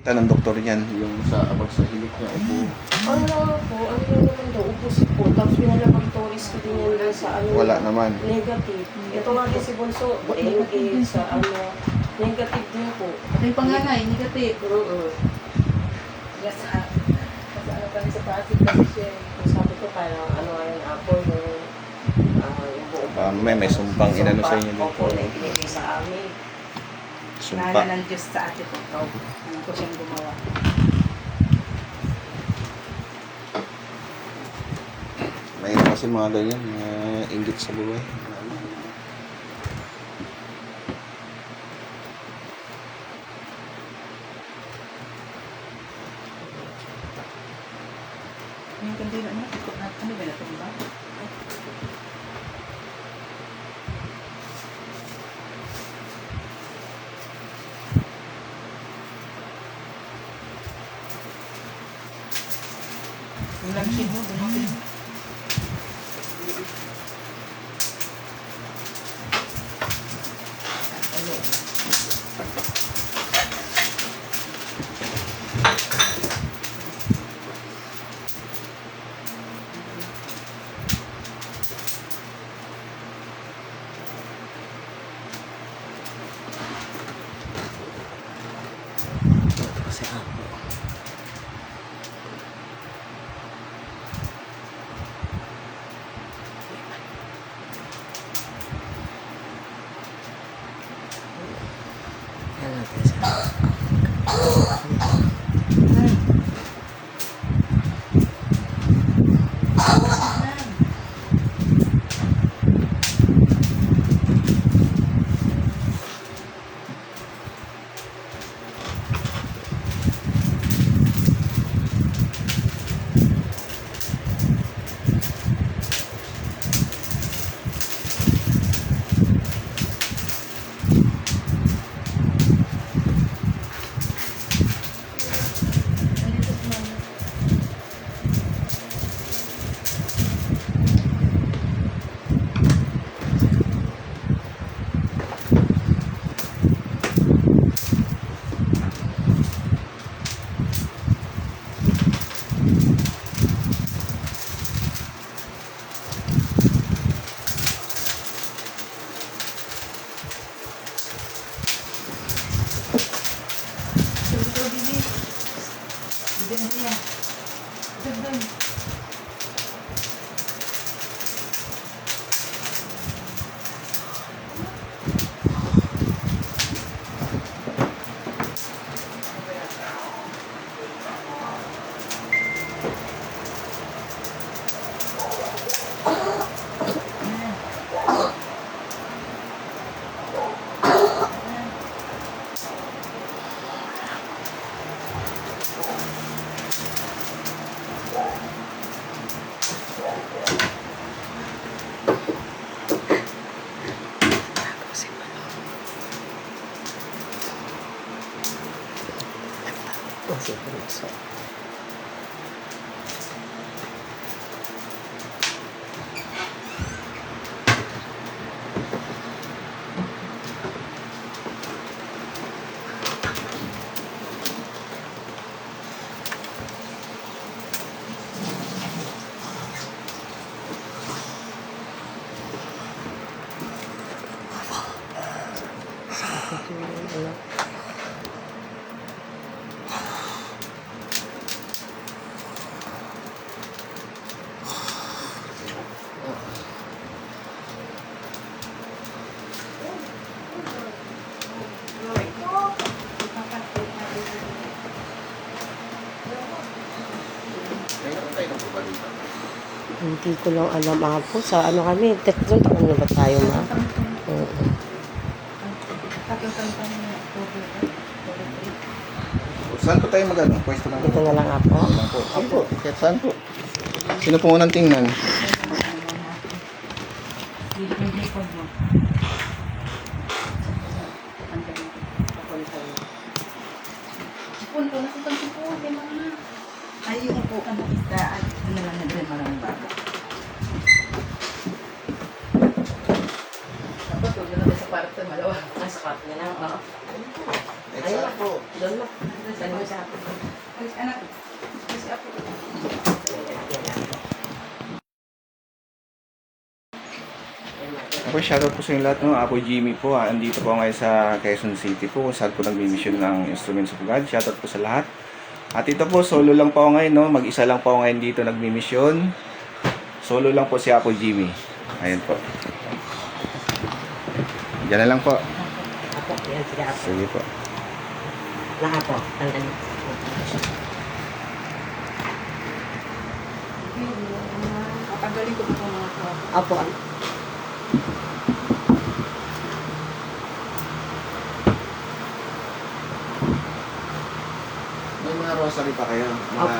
Kita ng doktor yan, yung sa abag sa hilik niya, upo. Ano po, ano yun naman daw, upusit po. Tapos pinalabatories ko din yan lang sa ano. Wala naman. Negative. Ito nga din si Bunso, dengue, sa ano, negative din po. Pati yung panganay, negative. Yes, kasi ano kami sa Pasig kasi siya, sabi ko parang ano nga yung apple, yung buong. May sumpang inano sa inyo dito. Opo, na ibinigay sa amin. Sumpa. Nana ng Diyos sa ate ko. Ano ko siyang gumawa. Mayroon kasi mga ganyan, mga inggit sa buhay. Yung kandila niya, ikot na, ano ba natin ba? Yung lampshade mo, dumating. Kasi ako. Yan natin siya. Hindi ko lang alam ako. Sa ano kami, tatlong taon na ba tayo, ma? Oo. Saan po tayo mag-ano? Pwesto lang. Dito na lang ako. Apo, kahit saan po. Sino po unang tingnan? Ay, yung upo ka ng isda at ito na lang na maraming bago. Dapat huwag na sa kwarto, malawa. Sa kwarto na lang. Eh, Ayun na. po. Doon na. Saan mo siya? Alis, anak. Alis, apo. Ako, shoutout po sa inyo lahat, no? Ako Jimmy po. Andito po ngayon sa Quezon City po, kung saan po nagmi-mission ng Instruments of God. Shoutout po sa lahat. At ito po, solo lang po ako ngayon, no? Mag-isa lang po ako ngayon dito nagmi-mission. Solo lang po si Apo Jimmy. Ayan po. Diyan na lang po. Apo, yan sige apo. Sige po. Lang apo, tanggalin. Tatanggalin ko po itong mga to. Apo. May mga rosary pa kayo. Mga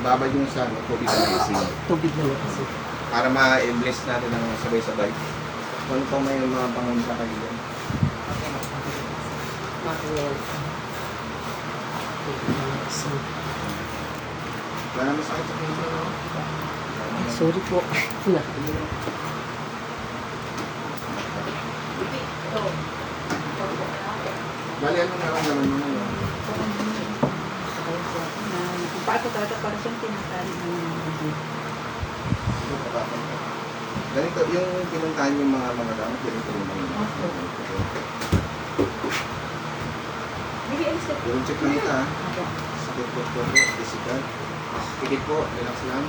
ibabad yung sa tubig na blessing. Tubig na kasi. Para ma-bless natin ng sabay-sabay. Kung po may mga pangunta kayo dyan. Wala naman sakit sa pinto, no? Sorry po. Bali, ano naramdaman mo ngayon? Kung paano talaga para siyang tinatali ng Ganito, yung pinuntahan yung mga gamit, ganito yung mga Hindi, alis ka. yung check lang ito, ha? Sakit po, physical. Pikit po, relax lang.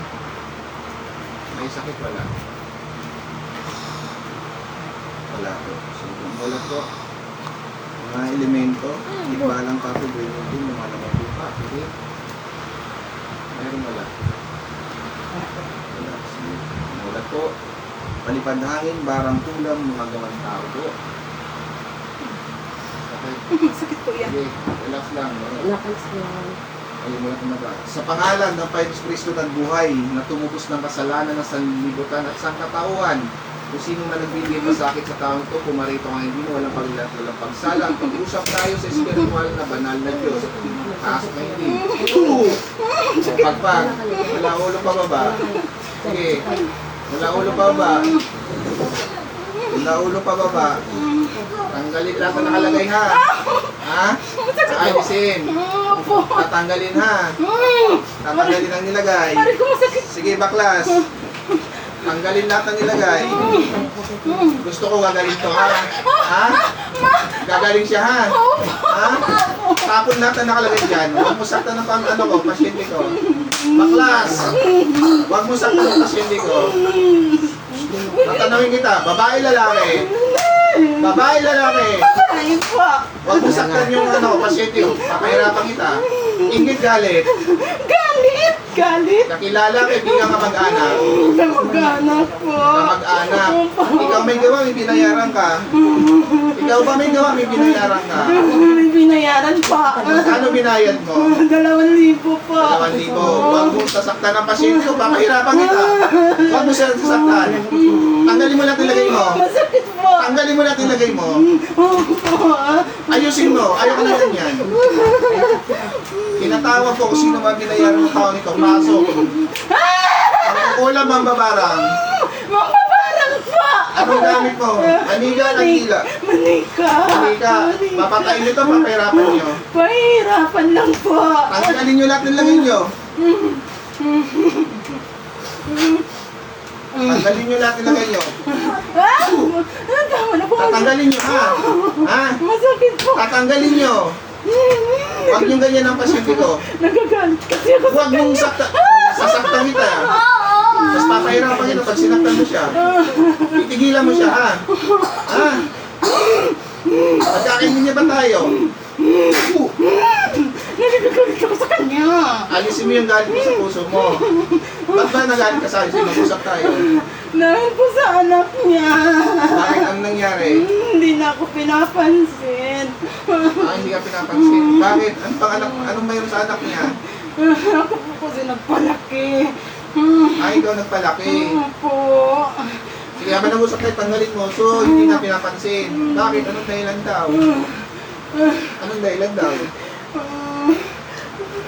May sakit wala. Wala po. So, wala po. Mga elemento, ibalang kapo, brain din, mga naman po pa, pikit. Meron wala. Wala. Wala po. Palipad hangin, barang kulam, mga gawang tao po. Okay. Sakit po yan. Sige, relax lang. Nakas lang. Ayun mo na tumaga. Sa pangalan ng Panginoon Kristo ng buhay, na tumubos ng kasalanan ng sanlibutan at sangkatauhan, kung sino man nagbibigay ng sakit sa taong ito, pumarito nga hindi mo, walang paglalat, walang pagsalang. Pag-usap tayo sa espiritual na banal na Diyos. Taas na hindi. Pagpag. Wala ulo pa baba. Sige. Wala ulo pa baba. Wala ulo pa baba. Tanggalin lahat na nakalagay, ha? Ha? Aalisin. Tatanggalin, ha? Tatanggalin ang nilagay. Sige, baklas. Tanggalin lahat ng nilagay. Gusto ko gagaling to, ha? Ha? Gagaling siya, ha? Ha? Tapon lahat na nakalagay dyan. Huwag mo saktan ng pasyente ko. Baklas! Huwag mo saktan ng pasyente ko. Tatanungin kita, babae lalaki? Babae lalaki? Ay po. Huwag mo saktan yung pasyente ko. Papahirapan kita. Ingit galit. Galit! Galit! Nakilala, kaibigan ka mag-anak. Namag-anak po. Kamag-anak. Ikaw may gawa, may binayaran ka. Ikaw ba may gawa, may binayaran ka? May binayaran pa. Ano binayad mo? 2,000 po. 2,000. Huwag mo sasaktan ng pasyente ko, papahirapan kita. Huwag mo siya sasaktan. Tanggalin mo lang ilagay mo. Masakit po. Tanggalin mo lang ilagay mo. Opo. Ayusin mo. Ayaw ka na ganyan. Tinatawag ko kung sino man binayaran ng tao nito. Pasok. Ang kukulam ang babarang. Mapaparang po. Anong gamit mo? Manika, nagila. Manika. Manika. Papatayin nito, papahirapan nyo. Pahirapan lang po. Tanggalin nyo lahat ng lagay nyo. Tanggalin nyo lahat ng lagay nyo. Tama na po. Tatanggalin nyo, ha? Ha? Masakit po. Tatanggalin nyo. Huwag nyo ganyan ang pasyente ko. Nagagalit kasi ako sa Huwag mong sasaktan kita. Tapos papahirapan kita pag sinaktan mo siya. Titigilan mo siya, ha? Ha? Pagkakainin niya ba tayo? Nagagalit ako sa kanya. Alisin mo yung galit mo sa puso mo. Ba't ba nagalit ka sa akin? Mag-usap tayo. Dahil po sa anak niya. Bakit ang nangyari? Hindi na ako pinapansin. Hindi ka pinapansin. Bakit? Anong mayroon sa anak niya? Ako po kasi nagpalaki. Ikaw nagpalaki. Po. Sige, habang nag-usap tayo, tanggalin mo. So, hindi na pinapansin. Bakit? Anong dahilan daw? Anong dahilan daw?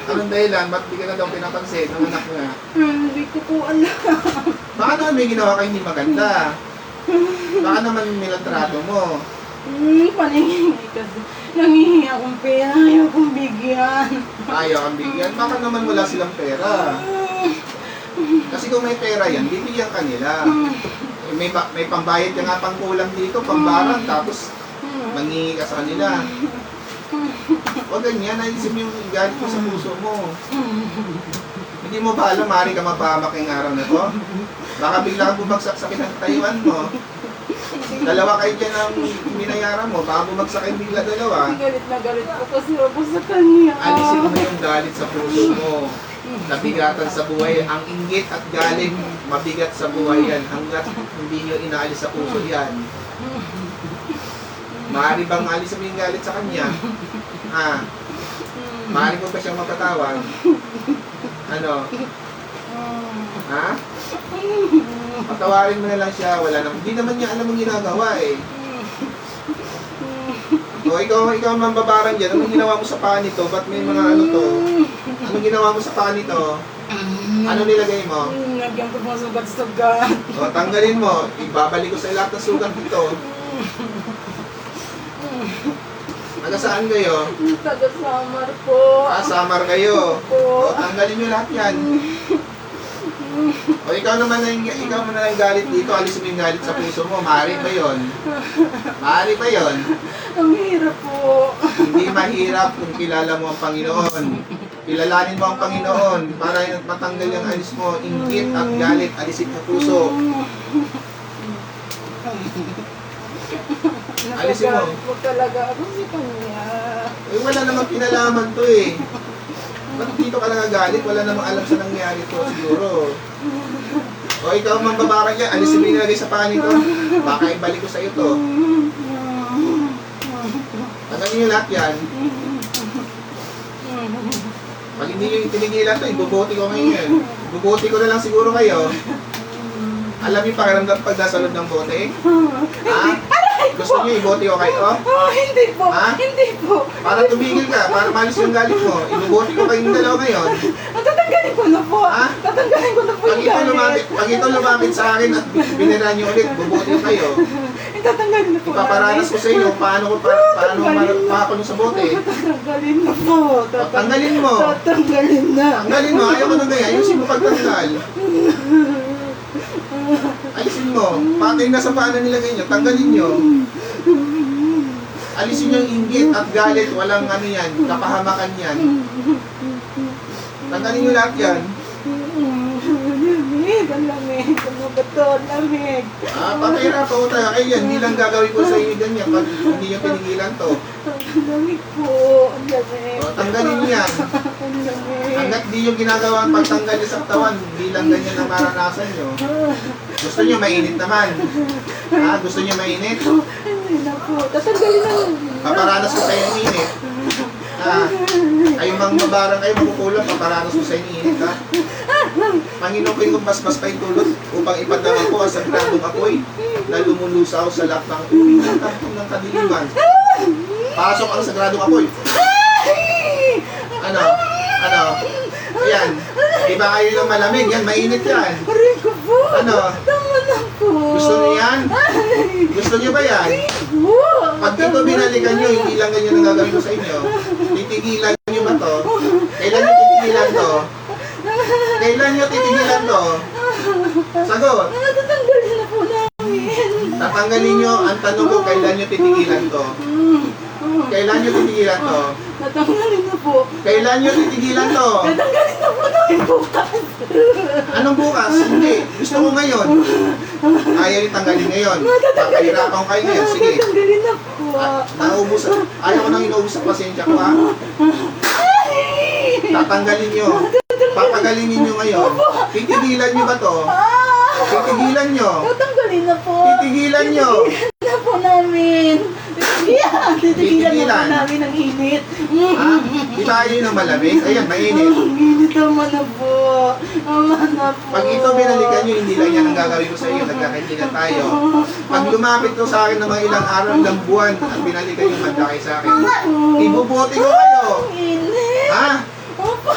Anong dahilan? Ba't di ka na daw pinapansin ng anak niya? Hindi ko po alam. Baka naman may ginawa ka hindi maganda. Baka naman nilatrato mo. Paningi kasi. Nangihingi akong pera, ayaw kong bigyan. Ayaw kang bigyan. Baka naman wala silang pera. Kasi kung may pera yan, bibigyan ka nila. Eh, may pambayad ka nga pang kulang dito, pambarang, tapos mangingi ka sa kanila. Huwag ganyan, naisip yung galit mo sa puso mo. Hindi mo ba alam, maaari ka mapahamak yung araw na to? Baka bigla kang bumagsak sa kinatayuan mo. Dalawa kayo dyan ang binayaran mo, baka bumagsak yung bigla dalawa. Galit na galit po kasi ako sa kanya. Alisin mo yung galit sa puso mo. Nabigatan sa buhay. Ang inggit at galit, mabigat sa buhay yan. Hanggat hindi nyo inaalis sa puso yan. Maaari bang alis mo yung galit sa kanya? Ha? Maaari mo ba siyang mapatawag? Ano? Ha? Patawarin mo na lang siya. Wala naman. Hindi naman niya alam ang ginagawa eh. O ikaw ang mambabarang dyan. Anong ginawa mo sa paa nito? Ba't may mga ano to? Anong ginawa mo sa paa nito? Ano nilagay mo? Nagyan ko po sugat-sugat. O tanggalin mo. Ibabalik ko sa lahat ng sugat dito. Taga saan kayo? Taga-Samar po. Samar kayo. Po. O tanggalin nyo lahat yan. O ikaw mo na lang galit dito. Alisin mo yung galit sa puso mo. Maaari ba yun? Maaari ba yun? Ang hirap po. Hindi mahirap kung kilala mo ang Panginoon. Kilalanin mo ang Panginoon para matanggal yung alis mo, inggit at galit, alisin sa puso. Alisin mo. Nagagalit po talaga ako sa kanya. Eh, wala namang kinalaman to eh. Ba't dito ka nagagalit? Wala namang alam sa nangyari to siguro. O ikaw ang mambabarang yan, alisin mo yung nilagay sa panig ko. Baka ibalik ko sa iyo to. Tanggalin niyo lahat yan. Pag hindi nyo tinigilan to, ibubuti ko ngayon. Ibubuti ko na lang siguro kayo. Alam niyo pakiramdam pag nasa loob ng bote? Ha? Gusto niyo ibote ko kayo? Oh, hindi po. Ha? Hindi po. Para tumigil ka, para malis yung galit mo. Ibubuti ko kayong dalawa ngayon. Tatanggalin ko na po. Ha? Tatanggalin ko na po yung galit. Pag ito lumapit sa akin at binira niyo ulit, bubuti ko kayo. Tatanggalin na po. Ipaparanas ko sa inyo paano makakulong sa bote. Tatanggalin na po. Tanggalin mo. Tatanggalin na. Tanggalin mo, ayaw ko na ganyan. Ayusin mo pagtanggal. Alisin mo. Patay na sa paano nilagay nyo. Tanggalin nyo. Alisin yung inggit at galit. Walang ano yan. Kapahamakan yan. Tanggalin nyo lahat yan. Lamig. Ang lamig. Ano ba to? Ang lamig. Patay na pa tayo. Kaya yan. Hindi lang gagawin ko sa inyo ganyan. Pag hindi nyo pinigilan to. Ang lamig po. Ang lamig. Tanggalin nyo yan. Ang lamig. Hanggat di yung ginagawa ang pagtanggal nyo sa katawan, hindi lang ganyan ang maranasan nyo. Gusto nyo mainit naman. Gusto nyo mainit? Hindi na po. Tatanggalin na. Paparanas ko sa inyo ng init. Kayong mga mabarang kayo makukulang, paparanas ko sa inyo ng init, ha? Panginoon ko yung basbas pa yung tulot upang ipadama ko ang sagradong apoy na lumulusaw sa lahat ng uri ng tampong ng kadiliman. Pasok ang sagradong apoy. Ano? Ayan. Iba kayo ng malamig. Yan, mainit yan. Aray ko po. Ano? Tama na po. Gusto niyo yan? Gusto niyo ba yan? Po. Pag ito binalikan nyo, hindi lang ganyan ang gagawin ko sa inyo. Titigilan nyo ba to? Kailan nyo titigilan to? Kailan nyo titigilan to? Sagot. Tatanggalin na po namin. Tatanggalin nyo. Ang tanong ko, kailan nyo titigilan to? Kailan nyo titigilan to? Tatanggalin na po. Kailan nyo titigilan to? Tatanggalin na po namin bukas. Anong bukas? Hindi. Gusto ko ngayon. Ayaw yung tanggalin ngayon. Papahirapan ko kayo ngayon. Sige. Tatanggalin na po. Naubos. Ayaw ko nang inuubos ang pasensya ko, ha? Tatanggalin nyo. Papagalingin nyo ngayon. Titigilan nyo ba to? Titigilan nyo. Tatanggalin na po. Titigilan nyo. Titigilan na po namin. Titigilan na po namin ang init. Ha? Di ba ayaw ng malamig? Ayan, mainit. Ang init naman na po. Naman na po. Pag ito binalikan nyo, hindi lang yan ang gagawin ko sa iyo. Nagkakaintingan tayo. Pag lumapit ko sa akin ng mga ilang araw, ilang buwan, at binalikan yung mandakay sa akin, ibubuti ko kayo. Ang init. Ha? Opo.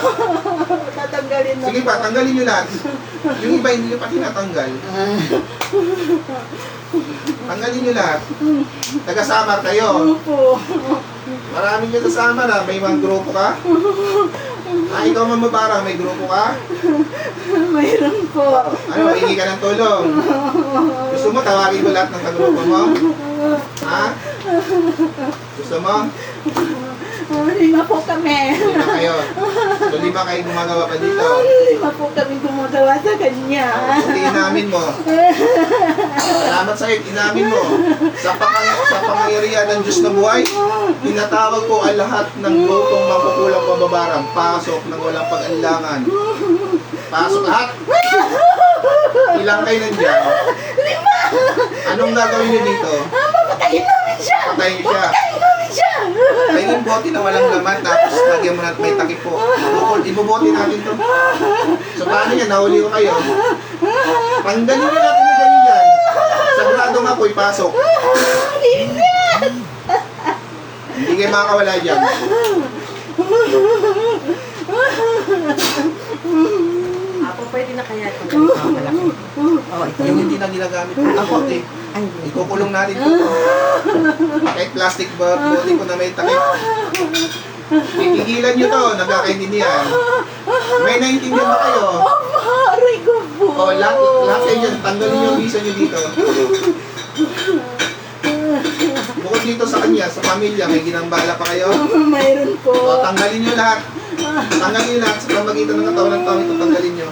Tatanggalin na Sige po. pa, tanggalin nyo lahat. Yung iba hindi nyo pa tinatanggal. Tanggalin nyo lahat. Taga-Samar kayo. Opo. Maraming nyo sa Samar ha. May mga grupo ka? Ikaw mamabarang, may grupo ka? Mayroon po. Ano, hingi ka ng tulong? Gusto mo, tawagin ko lahat ng kagrupo mo? Ha? Gusto mo? 5 po kami. 5 kayo. So 5 kayo gumagawa pa dito. 5 po kami gumagawa sa kanya. Buti inamin mo. Salamat sa'yo, inamin mo. Sa pangyarihan ng Diyos na buhay, tinatawag ko ang lahat ng grupong mangkukulang pambabarang. Pasok ng walang pag-alinlangan. Pasok lahat. Ilang kayo nandiyan? 5! Anong gagawin niyo dito? Papatayin namin siya! Patayin niyo siya. Papatayin namin siya! Ay, yung bote na walang laman, tapos lagyan mo na at may takip po. Ibubote natin to. So, paano yan? Nahuli ko kayo. Panggalin mo natin na ganyan yan. Sagurado nga po, ipasok. Hindi kayo makakawala dyan. Apo, pwede na kaya ito ganito malaki? Oh, ito Yung hindi na ginagamit ko. Ako, Ay, ikukulong natin to. Kahit plastic bote ko na may takip. Titigilan nyo to, nagkakaintindihan. May naintindihan ba kayo? Aray ko po. Lahat kayo dyan, tanggalin nyo yung visa nyo dito. Bukod dito sa kanya, sa pamilya, may ginambala pa kayo. Mayroon po. Tanggalin nyo lahat. Tanggalin nyo lahat sa pamagitan ng katawan ng tao ito, tanggalin nyo.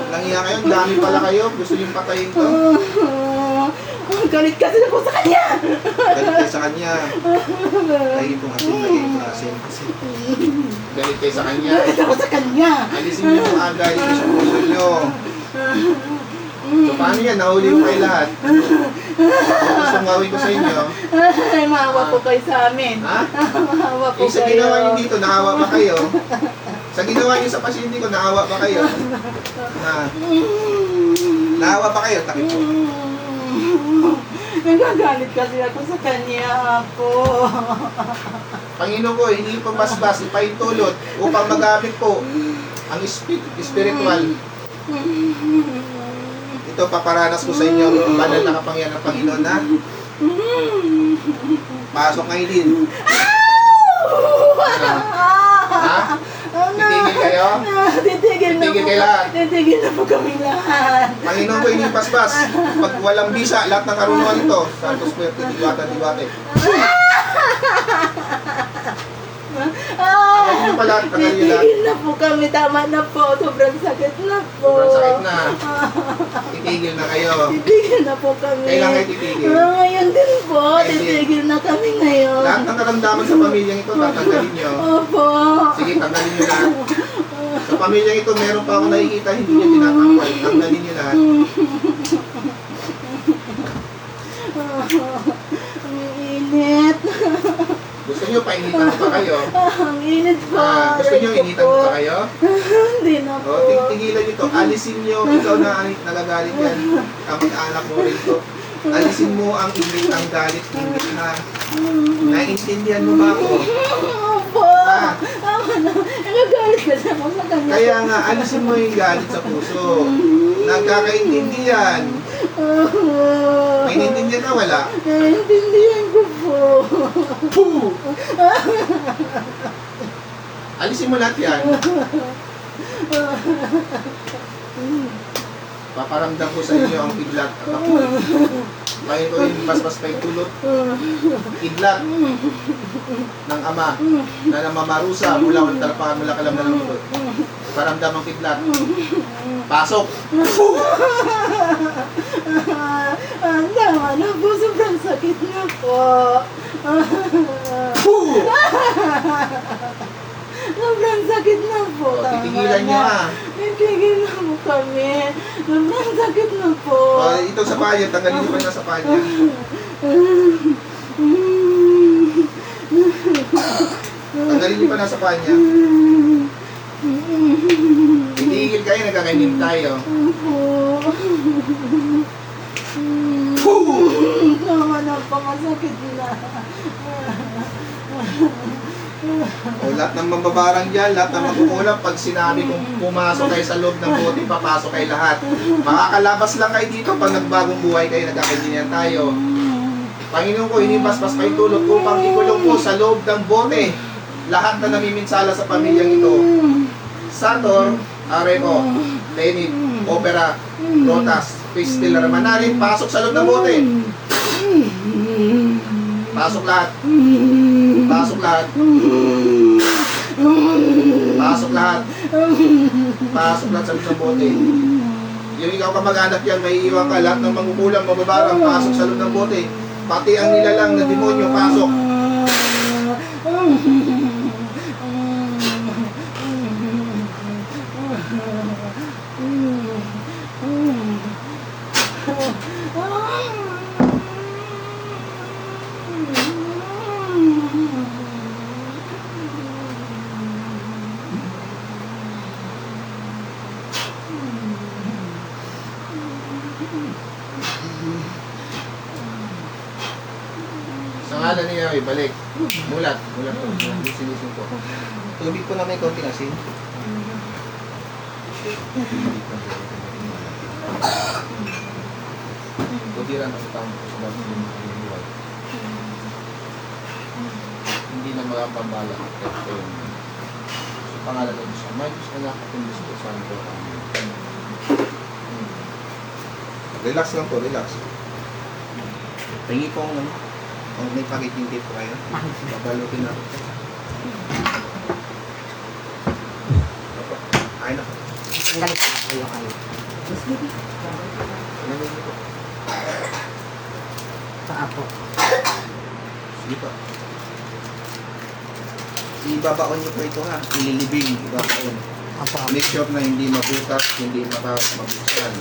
Nangiya kayo, dami pala kayo, gusto nyo patayin to. Galit kasi ako sa kanya. Galit kayo sa kanya. Lagi itong asin, lagi itong asin. Galit kayo sa kanya. Galit ako sa kanya. Alisin nyo yung agay sa puso nyo. So paano yan? Nahuli ko kayo lahat. Ano gusto gawin ko sa inyo? Ay, maawa po kayo sa amin. Ha? Maawa po Sa kayo. ginawa nyo dito, naawa ba kayo? Sa ginawa nyo sa pasyente ko, naawa ba kayo? Naawa ba kayo? Takip po. Nagagalit kasi ako sa kanya po. Panginoon ko, hindi po basbas, ipaintulot upang magamit po ang spiritual. Ito, paparanas ko sa inyo ang banal na kapangyarihan ng Panginoon na pasok ngayon din. Ha? Titigil kayo? Titigil na Titigil po. kayo lahat. Titigil na po kami lahat. Panginoon ko, hindi pasbas. Pag walang bisa, lahat ng karunungan ito. Santos Puerte, Dibate. Tanggalin niyo pa lahat, tanggalin niyo lahat. Titigil na po kami. Tama na po. Sobrang sakit na po. Sobrang sakit na. Titigil na kayo. Titigil na po kami. Kailan kayo titigil? Ngayon din po. Ngayon din. Titigil na kami ngayon. Lahat ng karamdaman sa pamilyang ito, tatanggalin niyo. Opo. Sige, tanggalin niyo lahat. Sa pamilyang ito, meron pa ako nakikita, hindi niya tinatanggal. Tanggalin niyo lahat. Ang init. Gusto niyo painitan pa kayo? Ang init po. Gusto niyo initan pa kayo? Hindi na po. O, tigilan niyo to. Alisin niyo. Ikaw na nagagalit yan. Kamag-anak mo rin to. Alisin mo ang init, ang galit, init na. Naiintindihan mo ba ako? Opo. Tama na. Nagagalit kasi ako sa kanya. Kaya nga, alisin mo yung galit sa puso. Nagkakaintindihan. May naintindihan na wala? Naiintindihan ko po. Poo! Alisin mo lahat yan. Paparamdam ko sa inyo ang kidlat at ako. Ngayon ko yung paspas pa yung tulot. Kidlat ng ama na namamarusa mula ng talapakan mula kalam na ng tulot. Paramdam ang kidlat. Pasok! Ang tama na po. Sobrang sakit na po. Poo! Sobrang sakit na po. O, titigilan niyo ha. Titigil na po kami. Sobrang sakit na po. O, ito sa panya, tanggalin niyo pa na sa panya. Tanggalin niyo pa na sa panya. Titigil kayo, nagkakainim tayo. Poo! Tama na po. Masakit na. O lahat ng mababarang dyan, lahat ng magkukulang, pag sinabi kong pumasok kayo sa loob ng bote, papasok kayo lahat. Makakalabas lang kayo dito pag nagbagong buhay kayo, nagkakaintindihan tayo. Panginoon ko, hinibasbas pa yung tulog upang ikulong po sa loob ng bote lahat na namiminsala sa pamilyang ito. Sator, Areco, Lenny, Opera, Rotas, Pistil, Manalin, pasok sa loob ng bote. Pasok lahat. Pasok lahat. Pasok lahat. Pasok lahat sa loob ng bote. Yung ikaw kamag-anak yan, may iwan ka, lahat ng mangukulang, mababarang, pasok sa loob ng bote. Pati ang nilalang na demonyo, pasok. Sa ngalan niya, balik. Mulat. Mulat po. Sinisin po. Tubig po na may konting asin. Tudiran ang utang sa bago ng buhay. Hindi na magpambala. Ito yun. Sa pangalan ng Diyos. May Diyos na nakatundis po sa ito. Relax lang po, relax. Tingin po ang kung may pakitinti po kayo, babalutin na. Ay na. Ang galit ko kayo kayo. Mas baby. Paa po. Sige po. Ibabaon niyo po ito ha. Ililibing. Ibabaon. Apo. Make sure na hindi mabutas, hindi mabuksan.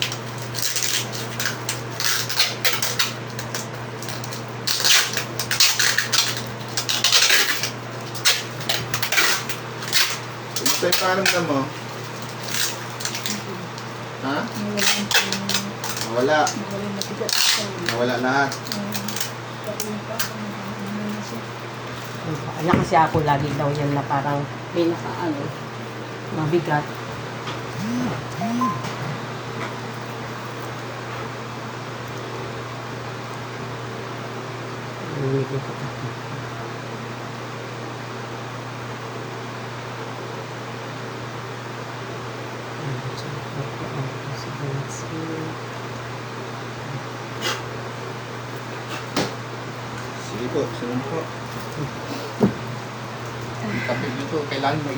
Ito yung paramdam mo. Ha? Nawala. Nawala lahat. Kaya kasi ako lagi daw yan na parang may nakaano, mabigat. Sige po, sunod po. Kapit nito, kailangan mo